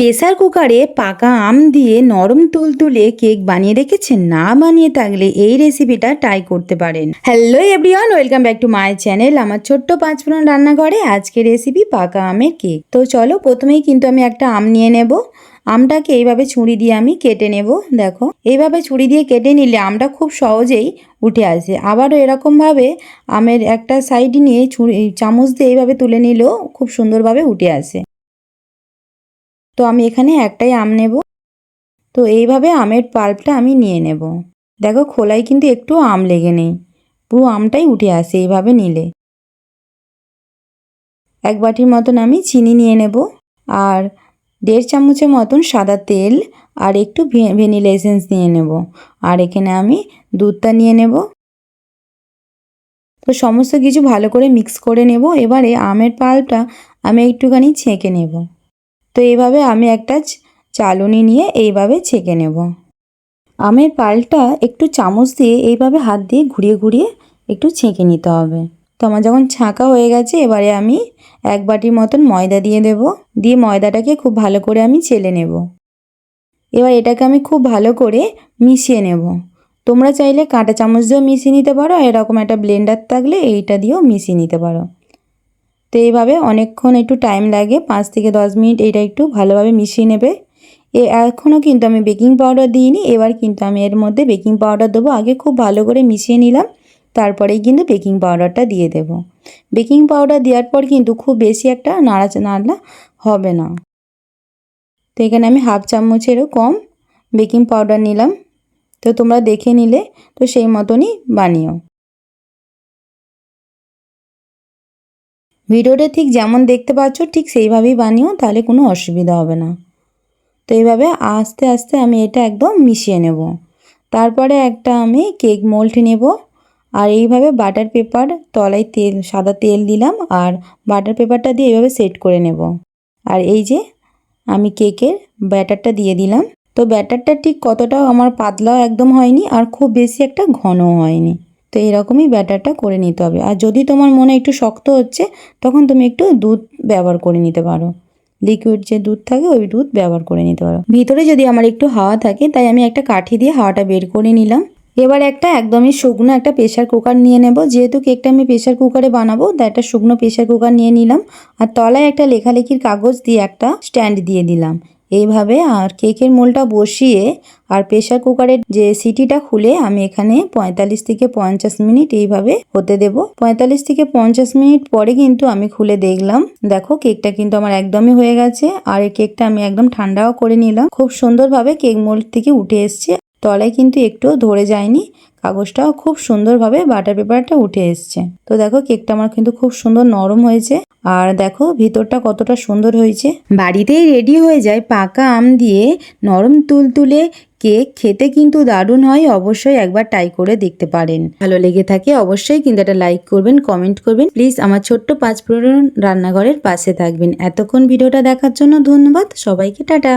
Pressure কুকারে পাকা আম দিয়ে নরম তুলতুলে কেক বানিয়ে রেখেছেন? না বানিয়ে থাকলে এই রেসিপিটা ট্রাই করতে পারেন। Hello everyone, welcome back to my channel. আমার ছোট্ট পাঁচফোড়ন রান্নাঘরে আজকে রেসিপি পাকা আমের কেক। তো চলো, প্রথমেই কিন্তু আমি একটা আম নিয়ে নেব। আমটাকে এইভাবে ছুরি দিয়ে আমি কেটে নেব। দেখো, এইভাবে ছুরি দিয়ে কেটে নিলে আমটা খুব সহজেই উঠে আসে। আবারও এরকমভাবে আমের একটা সাইড নিয়ে চামচ দিয়ে এইভাবে তুলে নিলেও খুব সুন্দরভাবে উঠে আসে। তো আমি এখানে একটাই আম নেব। তো এইভাবে আমের পাল্পটা আমি নিয়ে নেব। দেখো, খোলায় কিন্তু একটু আম লেগে নেই, পুরো আমটাই উঠে আসে এইভাবে নিলে। এক বাটির মতন আমি চিনি নিয়ে নেব, আর 1.5 চামচের মতন সাদা তেল, আর একটু ভ্যানিলা এসেন্স নিয়ে নেব। আর এখানে আমি দুধটা নিয়ে নেব। তো সমস্ত কিছু ভালো করে মিক্স করে নেব। এবারে আমের পাল্পটা আমি একটুখানি ছেঁকে নেব। তো এইভাবে আমি একটা চালনি নিয়ে এইভাবে ছেঁকে নেব। আমের পাল্পটা একটু চামচ দিয়ে এইভাবে হাত দিয়ে ঘুরিয়ে ঘুরিয়ে একটু ছেঁকে নিতে হবে। তো আমার যখন ছাঁকা হয়ে গেছে, এবারে আমি 1 বাটির মতন ময়দা দিয়ে দেব। দিয়ে ময়দাটাকে খুব ভালো করে আমি চেলে নেব। এবার এটাকে আমি খুব ভালো করে মিশিয়ে নেব। তোমরা চাইলে কাঁটা চামচ দিয়েও মিশিয়ে নিতে পারো, আর এরকম একটা ব্লেন্ডার থাকলে এইটা দিয়েও মিশিয়ে নিতে পারো। তো এইভাবে অনেকক্ষণ একটু টাইম লাগে, 5 থেকে 10 মিনিট এইটা একটু ভালোভাবে মিশিয়ে নেবে। এখনও কিন্তু আমি বেকিং পাউডার দিইনি। এবার কিন্তু আমি এর মধ্যে বেকিং পাউডার দেবো। আগে খুব ভালো করে মিশিয়ে নিলাম, তারপরেই কিন্তু বেকিং পাউডারটা দিয়ে দেব। বেকিং পাউডার দেওয়ার পর কিন্তু খুব বেশি একটা নাড়া হবে না। তো এখানে আমি 1/2 চামচেরও কম বেকিং পাউডার নিলাম। তো তোমরা দেখে নিলে তো সেই মতনই বানিও। ভিডিওটা ঠিক যেমন দেখতে পাচ্ছ ঠিক সেইভাবেই বানিও, তাহলে কোনো অসুবিধা হবে না। তো এইভাবে আস্তে আস্তে আমি এটা একদম মিশিয়ে নেব। তারপরে একটা আমি কেক মোল্ড নেব, আর এইভাবে বাটার পেপার তলায় সাদা তেল দিলাম, আর বাটার পেপারটা দিয়ে এইভাবে সেট করে নেব। আর এই যে আমি কেকের ব্যাটারটা দিয়ে দিলাম। তো ব্যাটারটা ঠিক কতটাও আমার পাতলাও একদম হয়নি, আর খুব বেশি একটা ঘনও হয়নি। তো এরকমই ব্যাটারটা করে নিতে হবে। আর যদি তোমার মনে একটু শক্ত হচ্ছে, তখন তুমি একটু দুধ ব্যবহার করে নিতে পারো। লিকুইড যে দুধ থাকে ওই দুধ ব্যবহার করে নিতে পারো। ভিতরে যদি আমার একটু হাওয়া থাকে, তাই আমি একটা কাঠি দিয়ে হাওয়াটা বের করে নিলাম। এবার একটা একদমই শুকনো একটা প্রেসার কুকার নিয়ে নেব। যেহেতু কেকটা আমি প্রেসার কুকারে বানাবো, তাই একটা শুকনো প্রেসার কুকার নিয়ে নিলাম। আর তলায় একটা লেখালেখির কাগজ দিয়ে একটা স্ট্যান্ড দিয়ে দিলাম। এইভাবে আর কেকের মোলটা বসিয়ে আর প্রেসার কুকারের যে সিটিটা খুলে আমি এখানে 45 থেকে 50 মিনিট এইভাবে হতে দেব। 45 থেকে 50 মিনিট পরে কিন্তু আমি খুলে দেখলাম। দেখো, কেকটা কিন্তু আমার একদমই হয়ে গেছে। আর এই কেকটা আমি একদম ঠান্ডাও করে নিলাম। খুব সুন্দরভাবে কেক মোল্ড থেকে উঠে এসছে। তলায় কিন্তু একটুও ধরে যায়নি, কাগজটাও খুব সুন্দরভাবে বাটার পেপারটা উঠে এসছে। তো দেখো, কেকটা আমার কিন্তু খুব সুন্দর নরম হয়েছে। আর দেখো ভিতরটা কতটা সুন্দর হয়েছে। বাড়িতেই রেডি হয়ে যায় পাকা আম দিয়ে নরম তুলতুলে কেক। খেতে কিন্তু দারুণ হয়। অবশ্যই একবার ট্রাই করে দেখতে পারেন। ভালো লেগে থাকে অবশ্যই কিন্তু একটা লাইক করবেন, কমেন্ট করবেন। প্লিজ আমার ছোট্ট পাঁচফোড়ন রান্নাঘরের পাশে থাকবেন। এতক্ষণ ভিডিওটা দেখার জন্য ধন্যবাদ সবাইকে। টাটা।